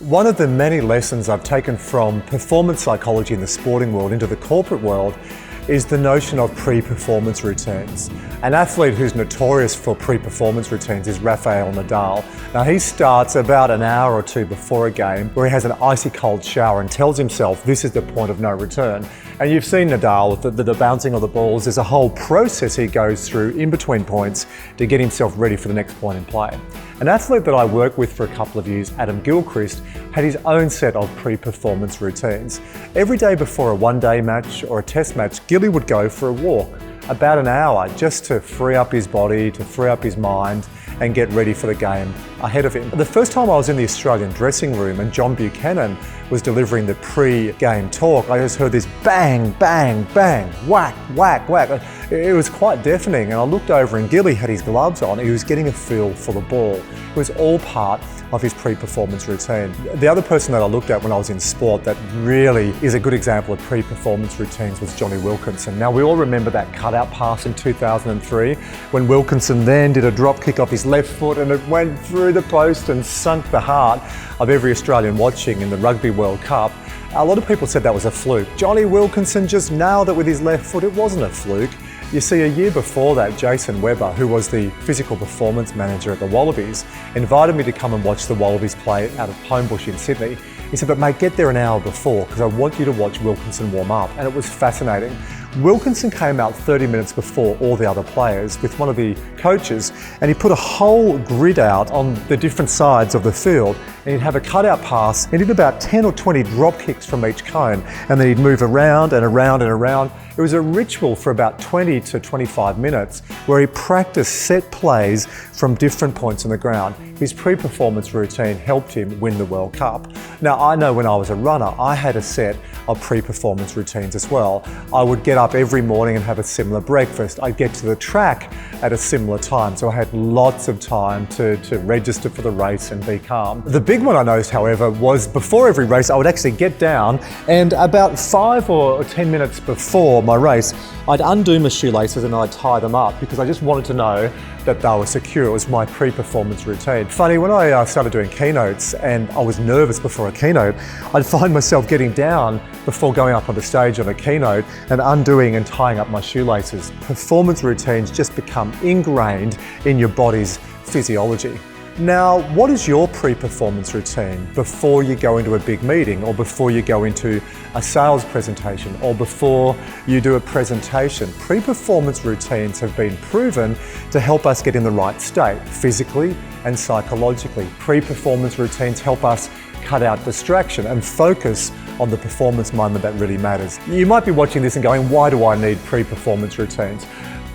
One of the many lessons I've taken from performance psychology in the sporting world into the corporate world is the notion of pre-performance routines. An athlete who's notorious for pre-performance routines is Rafael Nadal. Now he starts about an hour or two before a game where he has an icy cold shower and tells himself this is the point of no return. And you've seen Nadal with the bouncing of the balls. There's a whole process he goes through in between points to get himself ready for the next point in play. An athlete that I worked with for a couple of years, Adam Gilchrist, had his own set of pre-performance routines. Every day before a one-day match or a test match, Gilly would go for a walk, about an hour, just to free up his body, to free up his mind and get ready for the game ahead of him. The first time I was in the Australian dressing room and John Buchanan was delivering the pre-game talk, I just heard this bang, bang, bang, whack, whack, whack. It was quite deafening, and I looked over and Gilly had his gloves on. He was getting a feel for the ball. It was all part of his pre-performance routine. The other person that I looked at when I was in sport that really is a good example of pre-performance routines was Johnny Wilkinson. Now we all remember that cutout pass in 2003 when Wilkinson then did a drop kick off his left foot and it went through the post and sunk the heart of every Australian watching in the Rugby World Cup. A lot of people said that was a fluke. Johnny Wilkinson just nailed it with his left foot. It wasn't a fluke. You see, a year before that, Jason Webber, who was the physical performance manager at the Wallabies, invited me to come and watch the Wallabies play out of Homebush in Sydney. He said, but mate, get there an hour before because I want you to watch Wilkinson warm up. And it was fascinating. Wilkinson came out 30 minutes before all the other players with one of the coaches, and he put a whole grid out on the different sides of the field, and he'd have a cutout pass and he did about 10 or 20 drop kicks from each cone, and then he'd move around and around and around. It was a ritual for about 20 to 25 minutes where he practiced set plays from different points on the ground. His pre-performance routine helped him win the World Cup. Now I know when I was a runner, I had a set of pre-performance routines as well. I would get up every morning and have a similar breakfast. I'd get to the track at a similar time, so I had lots of time to register for the race and be calm. The big one I noticed, however, was before every race, I would actually get down and about 5 or 10 minutes before my race, I'd undo my shoelaces and I'd tie them up because I just wanted to know that they were secure. It was my pre-performance routine. Funny, when I started doing keynotes and I was nervous before a keynote, I'd find myself getting down before going up on the stage on a keynote and undoing and tying up my shoelaces. Performance routines just become ingrained in your body's physiology. Now, what is your pre-performance routine before you go into a big meeting or before you go into a sales presentation or before you do a presentation? Pre-performance routines have been proven to help us get in the right state, physically and psychologically. Pre-performance routines help us cut out distraction and focus on the performance moment that really matters. You might be watching this and going, why do I need pre-performance routines?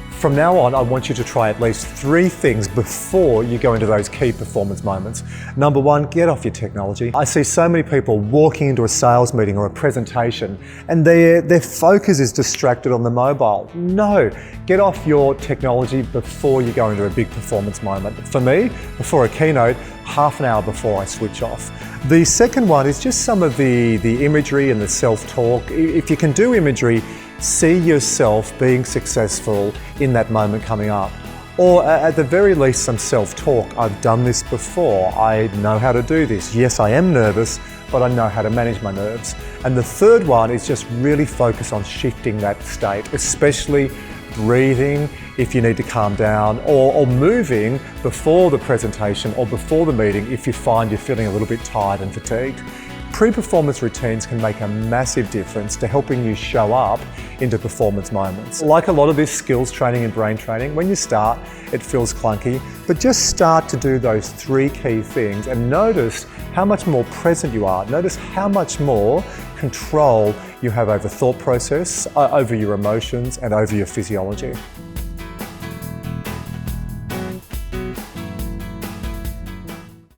From now on, I want you to try at least 3 things before you go into those key performance moments. Number 1, get off your technology. I see so many people walking into a sales meeting or a presentation and their focus is distracted on the mobile. No, get off your technology before you go into a big performance moment. For me, before a keynote, half an hour before I switch off. The second one is just some of the imagery and the self-talk. If you can do imagery, see yourself being successful in that moment coming up. Or at the very least, some self-talk. I've done this before. I know how to do this. Yes, I am nervous, but I know how to manage my nerves. And the third one is just really focus on shifting that state, especially breathing if you need to calm down, or moving before the presentation or before the meeting if you find you're feeling a little bit tired and fatigued. Pre-performance routines can make a massive difference to helping you show up into performance moments. Like a lot of this skills training and brain training, when you start, it feels clunky, but just start to do those 3 key things and notice how much more present you are. Notice how much more control you have over thought process, over your emotions, and over your physiology.